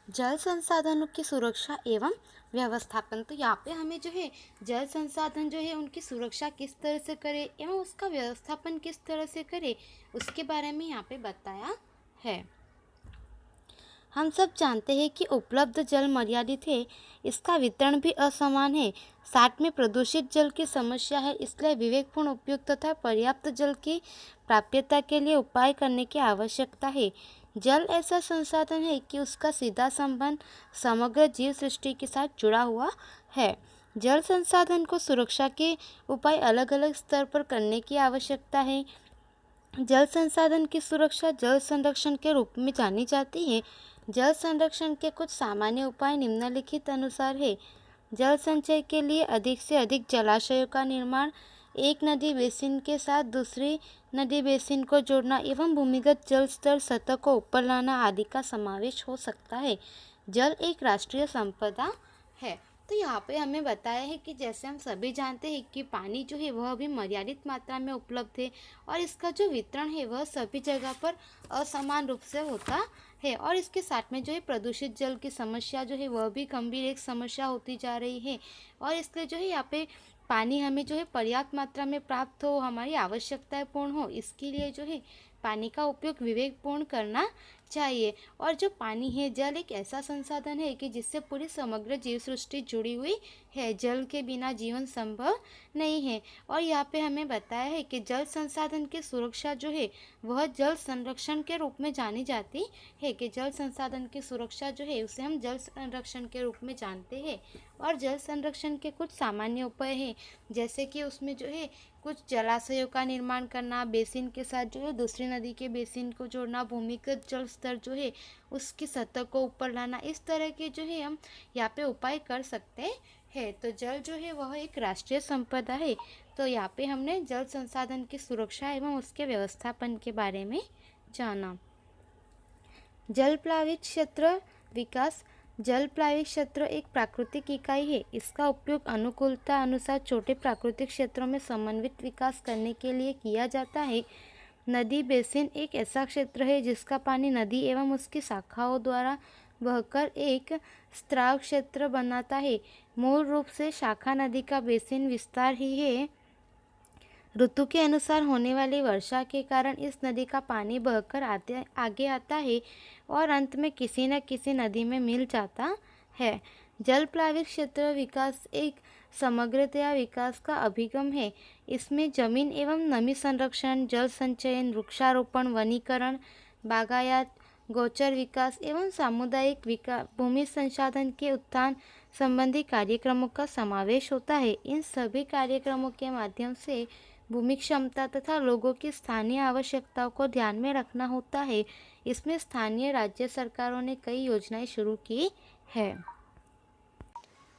जल संसाधनों की सुरक्षा एवं व्यवस्थापन। तो यहाँ पे हमें जो है जल संसाधन जो है उनकी सुरक्षा किस तरह से करें एवं उसका व्यवस्थापन किस तरह से करें, उसके बारे में यहाँ पे बताया है। हम सब जानते हैं कि उपलब्ध जल मर्यादित है, इसका वितरण भी असमान है, साथ में प्रदूषित जल की समस्या है। इसलिए विवेकपूर्ण उपयोग तथा पर्याप्त जल की प्राप्यता के लिए उपाय करने की आवश्यकता है। जल ऐसा संसाधन है कि उसका सीधा संबंध समग्र जीव सृष्टि के साथ जुड़ा हुआ है। जल संसाधन को सुरक्षा के उपाय अलग अलग स्तर पर करने की आवश्यकता है। जल संसाधन की सुरक्षा जल संरक्षण के रूप में जानी जाती है। जल संरक्षण के कुछ सामान्य उपाय निम्नलिखित अनुसार है। जल संचय के लिए अधिक से अधिक जलाशयों का निर्माण, एक नदी बेसिन के साथ दूसरी नदी बेसिन को जोड़ना एवं भूमिगत जल स्तर सतह को ऊपर लाना आदि का समावेश हो सकता है। जल एक राष्ट्रीय संपदा है। तो यहाँ पे हमें बताया है कि जैसे हम सभी जानते हैं कि पानी जो है वह भी मर्यादित मात्रा में उपलब्ध है और इसका जो वितरण है वह सभी जगह पर असमान रूप से होता है। और इसके साथ में जो है प्रदूषित जल की समस्या जो है वह भी गंभीर एक समस्या होती जा रही है। और इसलिए जो है यहाँ पे पानी हमें जो है पर्याप्त मात्रा में प्राप्त हो, हमारी आवश्यकताएं पूर्ण हो, इसके लिए जो है पानी का उपयोग विवेकपूर्ण करना चाहिए। और जो पानी है, जल एक ऐसा संसाधन है कि जिससे पूरी समग्र जीव सृष्टि जुड़ी हुई है। जल के बिना जीवन संभव नहीं है। और यहाँ पे हमें बताया है कि जल संसाधन की सुरक्षा जो है वह जल संरक्षण के रूप में जानी जाती है। कि जल संसाधन की सुरक्षा जो है उसे हम जल संरक्षण के रूप में जानते हैं। और जल संरक्षण के कुछ सामान्य उपाय हैं, जैसे कि उसमें जो है कुछ जलाशयों का निर्माण करना, बेसिन के साथ जो है दूसरी नदी के बेसिन को जोड़ना, भूमिगत जल स्तर जो है उसकी सतह को ऊपर लाना, इस तरह के जो है हम यहाँ पे उपाय कर सकते हैं। तो जल जो है वह एक राष्ट्रीय संपदा है। तो यहाँ पे हमने जल संसाधन की सुरक्षा एवं उसके व्यवस्थापन के बारे में जाना। जल प्लावित क्षेत्र विकास। जल प्लावित क्षेत्र एक प्राकृतिक इकाई है। इसका उपयोग अनुकूलता अनुसार छोटे प्राकृतिक क्षेत्रों में समन्वित विकास करने के लिए किया जाता है। नदी बेसिन एक ऐसा क्षेत्र है जिसका पानी नदी एवं उसकी शाखाओं द्वारा बहकर एक स्राव क्षेत्र बनाता है। मूल रूप से शाखा नदी का बेसिन विस्तार ही है। ऋतु के अनुसार होने वाली वर्षा के कारण इस नदी का पानी बहकर आगे आता है और अंत में किसी न किसी नदी में मिल जाता है। जल प्लावित क्षेत्र विकास एक समग्रतया विकास का अभिगम है। इसमें जमीन एवं नमी संरक्षण, जल संचयन, वृक्षारोपण, वनीकरण, बागायत, गोचर विकास एवं सामुदायिक विकास, भूमि संसाधन के उत्थान संबंधी कार्यक्रमों का समावेश होता है। इन सभी कार्यक्रमों के माध्यम से भूमि क्षमता तथा लोगों की स्थानीय आवश्यकताओं को ध्यान में रखना होता है। इसमें स्थानीय राज्य सरकारों ने कई योजनाएं शुरू की है।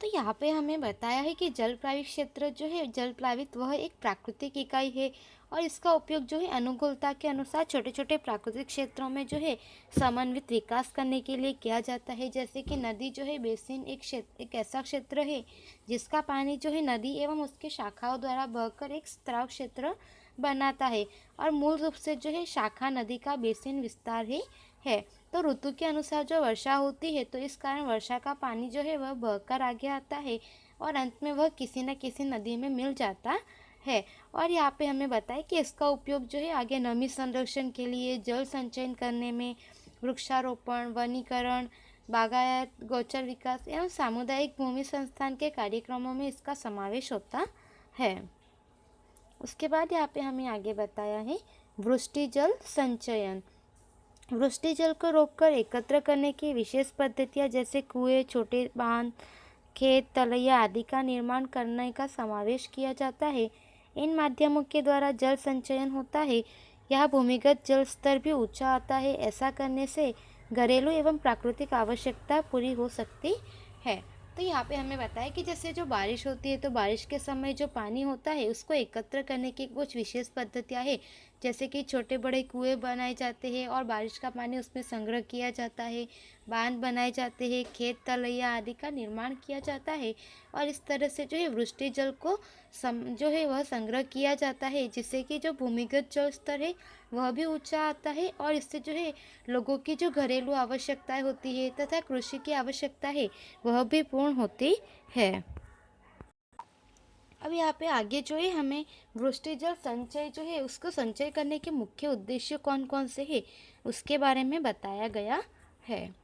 तो यहाँ पे हमें बताया है कि जल प्लावित क्षेत्र जो है, जल प्लावित वह एक प्राकृतिक इकाई है और इसका उपयोग जो है अनुकूलता के अनुसार छोटे छोटे प्राकृतिक क्षेत्रों में जो है समन्वित विकास करने के लिए किया जाता है। जैसे कि नदी जो है बेसिन एक ऐसा क्षेत्र है जिसका पानी जो है नदी एवं उसके शाखाओं द्वारा बहकर एक स्राव क्षेत्र बनाता है। और मूल रूप से जो है शाखा नदी का बेसिन विस्तार ही है। तो ऋतु के अनुसार जो वर्षा होती है तो इस कारण वर्षा का पानी जो है वह बहकर आगे आता है और अंत में वह किसी न किसी नदी में मिल जाता है। और यहाँ पे हमें बताया कि इसका उपयोग जो है आगे नमी संरक्षण के लिए, जल संचयन करने में, वृक्षारोपण, वनीकरण, बागायत, गोचर विकास एवं सामुदायिक भूमि संस्थान के कार्यक्रमों में इसका समावेश होता है। उसके बाद यहाँ पे हमें आगे बताया है वृष्टि जल संचयन। वृष्टि जल को रोककर एकत्र करने की विशेष पद्धतियाँ जैसे कुएं, छोटे बांध, खेत, तलैया आदि का निर्माण करने का समावेश किया जाता है। इन माध्यमों के द्वारा जल संचयन होता है। यह भूमिगत जल स्तर भी ऊंचा आता है। ऐसा करने से घरेलू एवं प्राकृतिक आवश्यकता पूरी हो सकती है। तो यहाँ पे हमें बताया कि जैसे जो बारिश होती है तो बारिश के समय जो पानी होता है उसको एकत्र करने की कुछ विशेष पद्धतियाँ हैं। जैसे कि छोटे बड़े कुएं बनाए जाते हैं और बारिश का पानी उसमें संग्रह किया जाता है, बांध बनाए जाते हैं, खेत तलैया आदि का निर्माण किया जाता है और इस तरह से जो है वृष्टि जल को जो है वह संग्रह किया जाता है, जिससे कि जो भूमिगत जल स्तर है वह भी ऊंचा आता है और इससे जो है लोगों की जो घरेलू आवश्यकताएं होती है तथा कृषि की आवश्यकता है वह भी पूर्ण होती है। अब यहाँ पे आगे जो है हमें वृष्टि जल संचय जो है उसको संचय करने के मुख्य उद्देश्य कौन कौन से है उसके बारे में बताया गया है।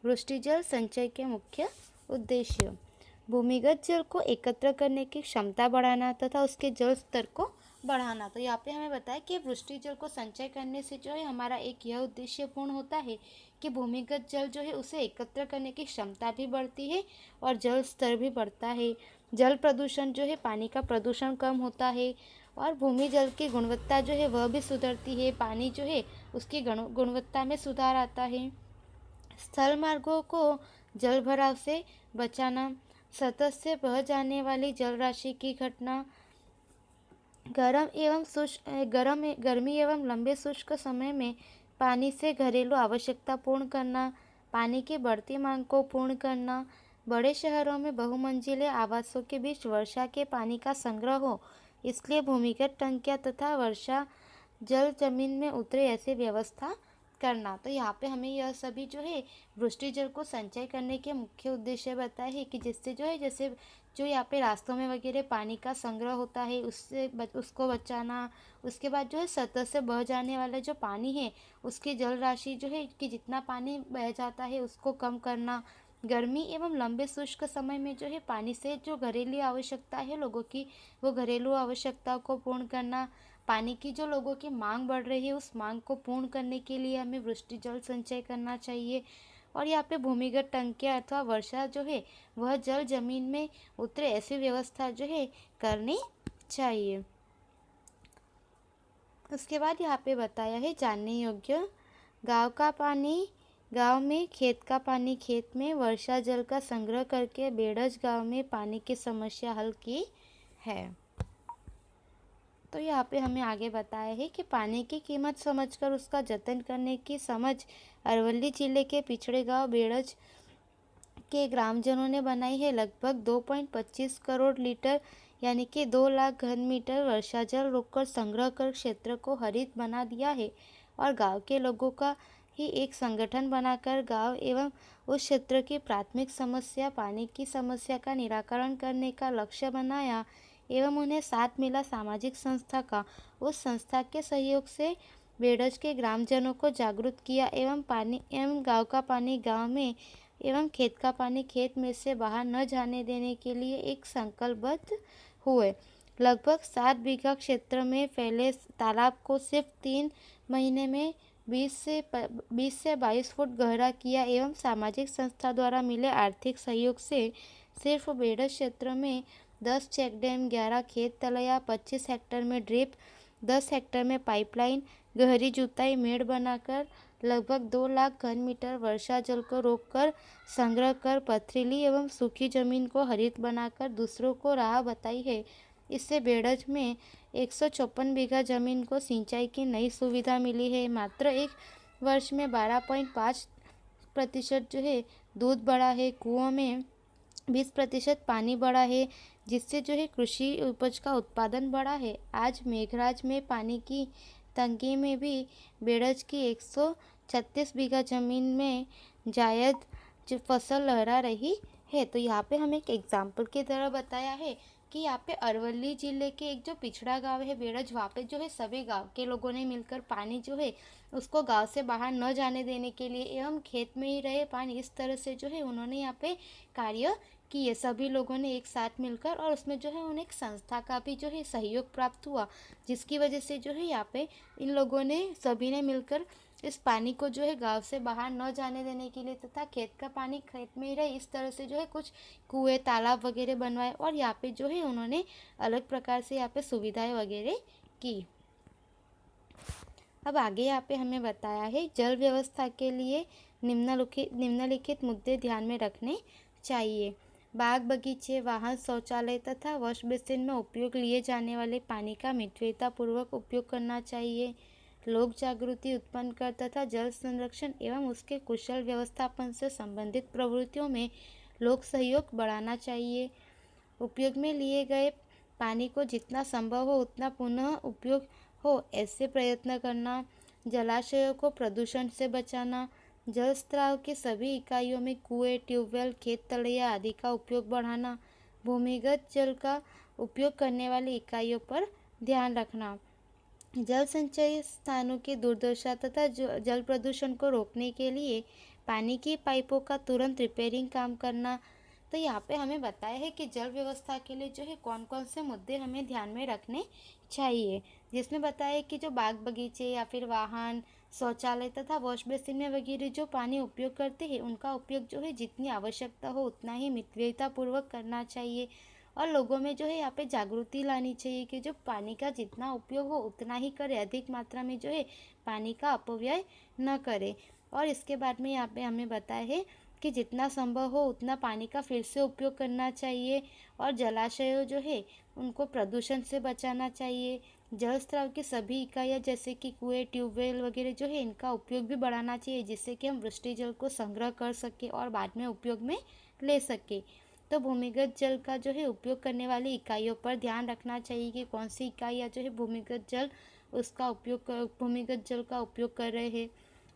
वृष्टि जल संचय के मुख्य उद्देश्य: भूमिगत जल को एकत्र करने की क्षमता बढ़ाना तथा उसके जल स्तर को बढ़ाना। तो यहाँ पे हमें बताया कि वृष्टि जल को संचय करने से जो है हमारा एक यह उद्देश्य पूर्ण होता है कि भूमिगत जल जो है उसे एकत्र करने की क्षमता भी बढ़ती है और जल स्तर भी बढ़ता है। जल प्रदूषण जो है पानी का प्रदूषण कम होता है और भूमि जल की गुणवत्ता जो है वह भी सुधरती है। पानी जो है उसकी गुणवत्ता में सुधार आता है। स्थल मार्गों को जल भराव से बचाना, सतत से बह जाने वाली जल राशि की घटना, गर्मी एवं लंबे शुष्क समय में पानी से घरेलू आवश्यकता पूर्ण करना, पानी की बढ़ती मांग को पूर्ण करना, बड़े शहरों में बहुमंजिले आवासों के बीच वर्षा के पानी का संग्रह हो, इसलिए भूमिगत टंकियां तथा वर्षा जल जमीन में उतरे ऐसी व्यवस्था करना। तो यहाँ पे हमें यह सभी जो है वृष्टि जल को संचय करने के मुख्य उद्देश्य बताए हैं कि जिससे जो है जैसे जो यहाँ पे रास्तों में वगैरह पानी का संग्रह होता है उसको बचाना। उसके बाद जो है सतह से बह जाने वाला जो पानी है उसकी जल राशि जो है कि जितना पानी बह जाता है उसको कम करना। गर्मी एवं लंबे शुष्क समय में जो है पानी से जो घरेलू आवश्यकता है लोगों की वो घरेलू आवश्यकताओं को पूर्ण करना। पानी की जो लोगों की मांग बढ़ रही है उस मांग को पूर्ण करने के लिए हमें वृष्टि जल संचय करना चाहिए। और यहाँ पे भूमिगत टंकियाँ अथवा वर्षा जो है वह जल जमीन में उतरे ऐसी व्यवस्था जो है करनी चाहिए। उसके बाद यहाँ पे बताया है जानने योग्य: गांव का पानी गांव में, खेत का पानी खेत में, वर्षा जल का संग्रह करके बेड़ज गांव में पानी की समस्या हल की है। तो यहाँ पे हमें आगे बताया है कि पानी की कीमत समझकर उसका जतन करने की समझ अरवली जिले के पिछड़े गांव बेड़ज के ग्रामजनों ने बनाई है। लगभग 2.25 करोड़ लीटर यानी कि 2 लाख घन मीटर वर्षा जल रोककर संग्रह कर क्षेत्र को हरित बना दिया है और गांव के लोगों का ही एक संगठन बनाकर गांव एवं उस क्षेत्र की प्राथमिक समस्या पानी की समस्या का निराकरण करने का लक्ष्य बनाया एवं उन्हें साथ मिला सामाजिक संस्था का। उस संस्था के सहयोग से बेड़ज के ग्रामजनों को जागरूक किया एवं गांव का पानी गांव में एवं खेत का पानी खेत में से बाहर न जाने देने के लिए एक संकल्पबद्ध हुए। लगभग 7 बीघा क्षेत्र में फैले तालाब को सिर्फ 3 महीने में 20 से 22 फुट गहरा किया एवं सामाजिक संस्था द्वारा मिले आर्थिक सहयोग से सिर्फ बेड़ज क्षेत्र में 10 चेक डैम, 11 खेत तलैया, 25 हेक्टेयर में ड्रिप, 10 हेक्टेयर में पाइपलाइन, गहरी जुताई मेड़ बनाकर लगभग 2 लाख घन मीटर वर्षा जल को रोककर संग्रह कर पथरीली एवं सूखी जमीन को हरित बनाकर दूसरों को राह बताई है। इससे बेड़ज में 154 बीघा जमीन को सिंचाई की नई सुविधा मिली है। मात्र एक वर्ष में 12.5% जो है दूध बढ़ा है। कुओं में 20% पानी बढ़ा है, जिससे जो है कृषि उपज का उत्पादन बढ़ा है। आज मेघराज में पानी की तंगी में भी बेड़ज की 136 बीघा जमीन में जायद जो फसल लहरा रही है। तो यहाँ पे हमें एक एग्जाम्पल की तरह बताया है कि यहाँ पे अरवली जिले के एक जो पिछड़ा गांव है बेड़ज, वहाँ पे जो है सभी गांव के लोगों ने मिलकर पानी जो है उसको गांव से बाहर न जाने देने के लिए एवं खेत में ही रहे पानी, इस तरह से जो है उन्होंने यहाँ पे कार्य किए सभी लोगों ने एक साथ मिलकर। और उसमें जो है उन्हें एक संस्था का भी जो है सहयोग प्राप्त हुआ, जिसकी वजह से जो है यहाँ पे इन लोगों ने सभी ने मिलकर इस पानी को जो है गांव से बाहर न जाने देने के लिए तथा खेत का पानी खेत में ही रहे, इस तरह से जो है कुछ कुएं तालाब वगैरह बनवाए और यहाँ पे जो है उन्होंने अलग प्रकार से यहाँ पे सुविधाएं वगैरह की। अब आगे यहाँ पे हमें बताया है जल व्यवस्था के लिए निम्नलिखित मुद्दे ध्यान में रखने चाहिए। बाग बगीचे, वाहन, शौचालय तथा वॉश बेसिन में उपयोग लिए जाने वाले पानी का मितव्ययितापूर्वक उपयोग करना चाहिए। लोक जागृति उत्पन्न कर तथा जल संरक्षण एवं उसके कुशल व्यवस्थापन से संबंधित प्रवृत्तियों में लोक सहयोग बढ़ाना चाहिए। उपयोग में लिए गए पानी को जितना संभव हो उतना पुनः उपयोग हो ऐसे प्रयत्न करना। जलाशयों को प्रदूषण से बचाना। जल स्त्राव के सभी इकाइयों में कुएं, ट्यूबवेल, खेत तलैया आदि का उपयोग बढ़ाना। भूमिगत जल का उपयोग करने वाली इकाइयों पर ध्यान रखना। जल संचय स्थानों की दुर्दशा तथा जल प्रदूषण को रोकने के लिए पानी की पाइपों का तुरंत रिपेयरिंग काम करना। तो यहाँ पे हमें बताया है कि जल व्यवस्था के लिए जो है कौन कौन से मुद्दे हमें ध्यान में रखने चाहिए, जिसमें बताया है कि जो बाग बगीचे या फिर वाहन, शौचालय तथा वॉश बेसिन में वगैरह जो पानी उपयोग करते हैं उनका उपयोग जो है जितनी आवश्यकता हो उतना ही मितव्ययितापूर्वक करना चाहिए। और लोगों में जो है यहाँ पे जागृति लानी चाहिए कि जो पानी का जितना उपयोग हो उतना ही करें, अधिक मात्रा में जो है पानी का अपव्यय न करें। और इसके बाद में यहाँ पे हमें बताया है कि जितना संभव हो उतना पानी का फिर से उपयोग करना चाहिए और जलाशयों जो है उनको प्रदूषण से बचाना चाहिए। जल स्त्राव की सभी इकाइयाँ जैसे कि कुएं, ट्यूबवेल वगैरह जो है इनका उपयोग भी बढ़ाना चाहिए, जिससे कि हम वृष्टि जल को संग्रह कर सकें और बाद में उपयोग में ले सकें। तो भूमिगत जल का जो है उपयोग करने वाली इकाइयों पर ध्यान रखना चाहिए कि कौन सी इकाइयाँ जो है भूमिगत जल का उपयोग कर रहे हैं।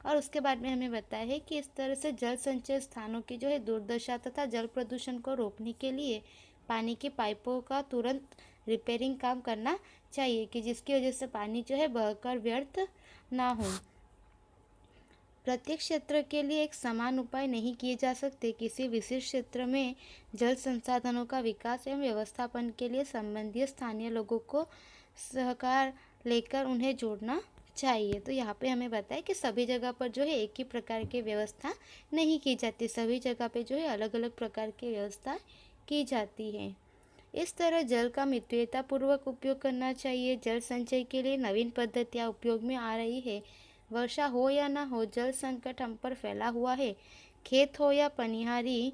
और उसके बाद में हमें बताया है कि इस तरह से जल संचय स्थानों की जो है दुर्दशा तथा जल प्रदूषण को रोकने के लिए पानी की पाइपों का तुरंत रिपेयरिंग काम करना चाहिए कि जिसकी वजह से पानी जो है बहकर व्यर्थ ना हो। प्रत्येक क्षेत्र के लिए एक समान उपाय नहीं किए जा सकते। किसी विशेष क्षेत्र में जल संसाधनों का विकास एवं व्यवस्थापन के लिए संबंधित स्थानीय लोगों को सहकार लेकर उन्हें जोड़ना चाहिए। तो यहाँ पे हमें बताया कि सभी जगह पर जो है एक ही प्रकार की व्यवस्था नहीं की जाती, सभी जगह पे जो है अलग अलग प्रकार की व्यवस्था की जाती है। इस तरह जल का मितव्ययितापूर्वक उपयोग करना चाहिए। जल संचय के लिए नवीन पद्धतियाँ उपयोग में आ रही है। वर्षा हो या ना हो, जल संकट हम पर फैला हुआ है। खेत हो या पनिहारी,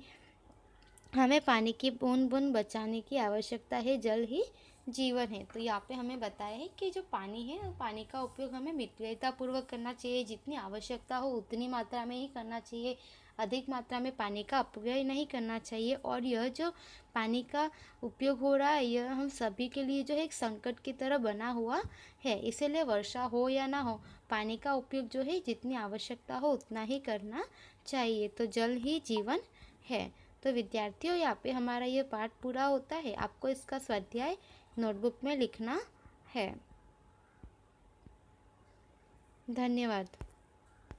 हमें पानी की बूंद बूंद बचाने की आवश्यकता है। जल ही जीवन है। तो यहाँ पे हमें बताया है कि जो पानी है वो पानी का उपयोग हमें मितव्ययितापूर्वक करना चाहिए, जितनी आवश्यकता हो उतनी मात्रा में ही करना चाहिए, अधिक मात्रा में पानी का अपव्यय नहीं करना चाहिए। और यह जो पानी का उपयोग हो रहा है यह हम सभी के लिए जो है एक संकट की तरह बना हुआ है। इसीलिए वर्षा हो या ना हो, पानी का उपयोग जो है जितनी आवश्यकता हो उतना ही करना चाहिए। तो जल ही जीवन है। तो विद्यार्थियों यहाँ पे हमारा ये पाठ पूरा होता है। आपको इसका स्वाध्याय नोटबुक में लिखना है। धन्यवाद।